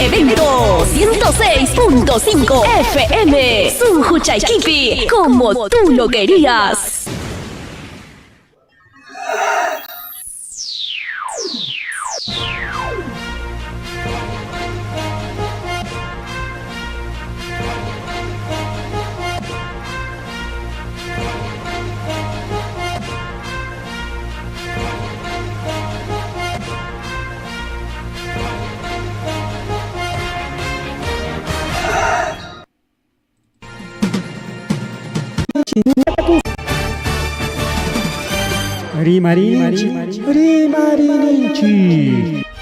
Evento 106.5 FM. Sunju Chaiquipi, como tú lo querías. Rimarinchi.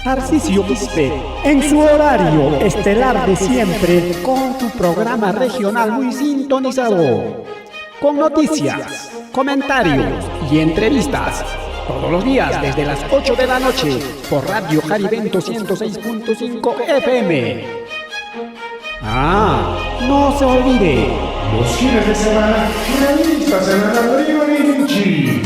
Tarcisio Quispe, en su horario estelar de siempre, con tu programa regional muy sintonizado, con noticias, comentarios y entrevistas, todos los días desde las 8 de la noche, por Radio Jarivento 106.5 FM. No se olvide, los fines de semana, revistas en la Rimarinchi.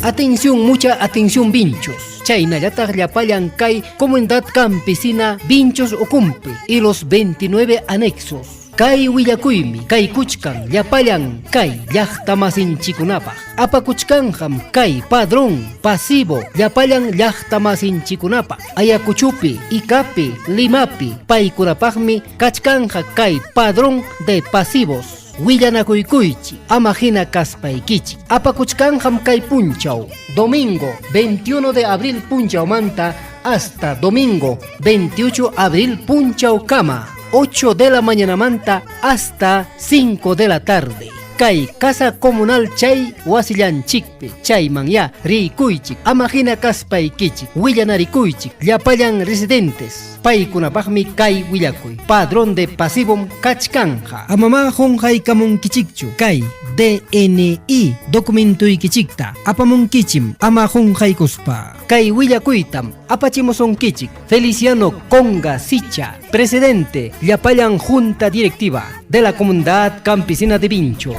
Atención, mucha atención, vinchos. Chaynallataq llapayan kay Comunidad Campesina Vinchos Ucumpe y los 29 anexos. Kay willakuymi, kay kuchkan, llapayan kay llaqtamasinchikunapaq. Apakuchkanham kay padrón, pasivo, llapayan llaqtamasinchikunapaq. Ayacuchupi, Icapi, Limapi, paykunapaqmi kachkanja kay padrón de pasivos. Willanakuykuichi, amajina kaspaykichi. Apakuchkanham kay punchaw. Domingo 21 de abril punchaw manta hasta domingo 28 abril punchaw kama. 8 de la mañana manta hasta 5 de la tarde. Kay Casa Comunal Chay Wasillanchikpi, Chayman ya Rikuychik, Amajina Kaspaykichik, Willanarikuychik, Llapayan residentes, Paykunapaqmi kay willakuy, padrón de pasivum kachkanja. Amama honjaykamunkichikchu, kay DNI documentuykichikta, apamunkichim, ama honjaykuspa. Kay willakuytam, apachimosunkichik, Feliciano Conga Sicha, presidente, Llapayan Junta Directiva de la Comunidad Campesina de Vincho.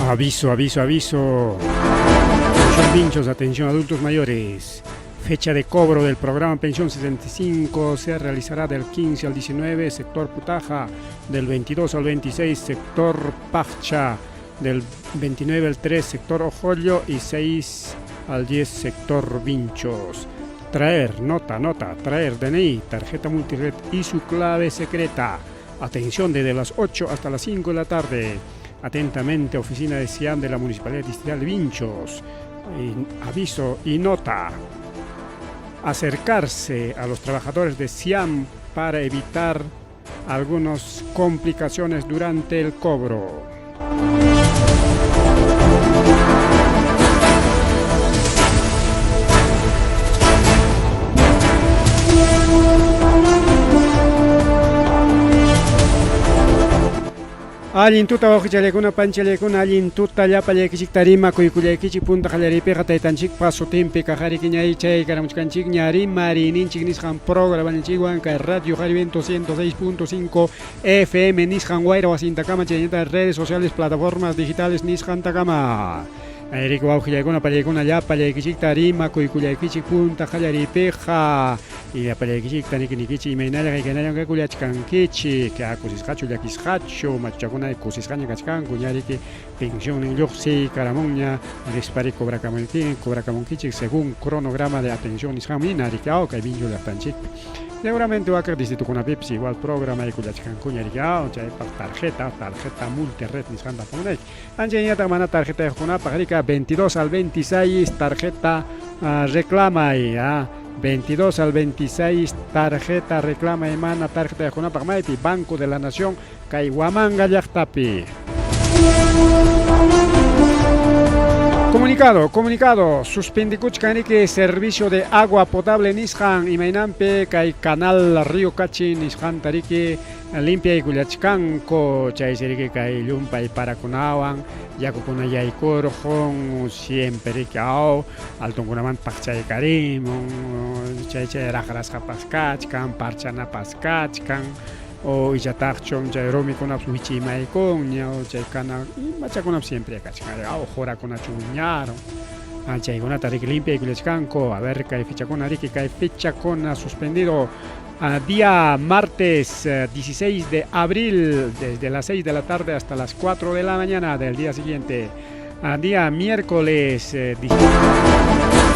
Aviso. Atención vinchos, atención adultos mayores. Fecha de cobro del programa Pensión 65 se realizará del 15 al 19, sector Putaja, del 22 al 26, sector Pachcha, del 29 al 3, sector Ojollo y 6 al 10, sector Vinchos. Traer, nota, traer DNI, tarjeta multired y su clave secreta. Atención desde las 8 hasta las 5 de la tarde. Atentamente, oficina de Ciam de la Municipalidad Distrital de Vinchos. Aviso y nota. Acercarse a los trabajadores de Ciam para evitar algunas complicaciones durante el cobro. Allin tuta wajichaлекuna panchaлекuna allin tuta llapallekichik tarima kuykullaykichik punta qallariypiqa taytanchik pasutinpi kaqarikiñay chay karamuchkanchik ñari marininchik nisqan programaninchikwan kay Radio Jarivento 106.5 FM nisqan wayra wasintakama chayñata redes sociales plataformas digitales nisqan takama. Eric Waujillaykuna pallaykuna llapallaykichik tarima kuykullaykichik punta qallariypiqa y llapallaykichikta nikinikichik imaynalla kaykanallan kullachkankichik akusisqachu llakisqachu machuchakuna kusisqaña kachkanku ñariki pensionin lluqsi karamunña dispari cobrakamunkichik según cronograma de atención nisqanmi narikao kay vincho llaqtanchikpi. Seguramente va a quedar distritukunapipas igual programa y kullachkankuña rikao chaypaq tarjeta multired nisqanta punay anchañataq mana tarjeta yaqkunapaq rika 22 al 26 tarjeta reclama y 22 al 26 tarjeta reclama y mana tarjeta yaqkunapaq maypi Banco de la Nación kay Huamanga llaqtapi. Comunicado, suspendikuchkani que servicio de agua potable nishan imainampe kai canal Río Cachi nishan tariki limpia y kuliachkanko chay seriki kai lumpay para kunawan yakukuna yaykurjun siempre kao altunkunaman paqchay karimon chay raqrasqa paskachkan parchana paskachkan o illataqchon chay rumikunapas wichimaykunña o chay kana machakunapas siempre kachkan o jorakunachu wiñaron chaykunata riki limpia y kuliachkanko a ver kay fichakuna riki kay fichakuna suspendido día martes 16 de abril desde las 6 de la tarde hasta las 4 de la mañana del día siguiente día miércoles 17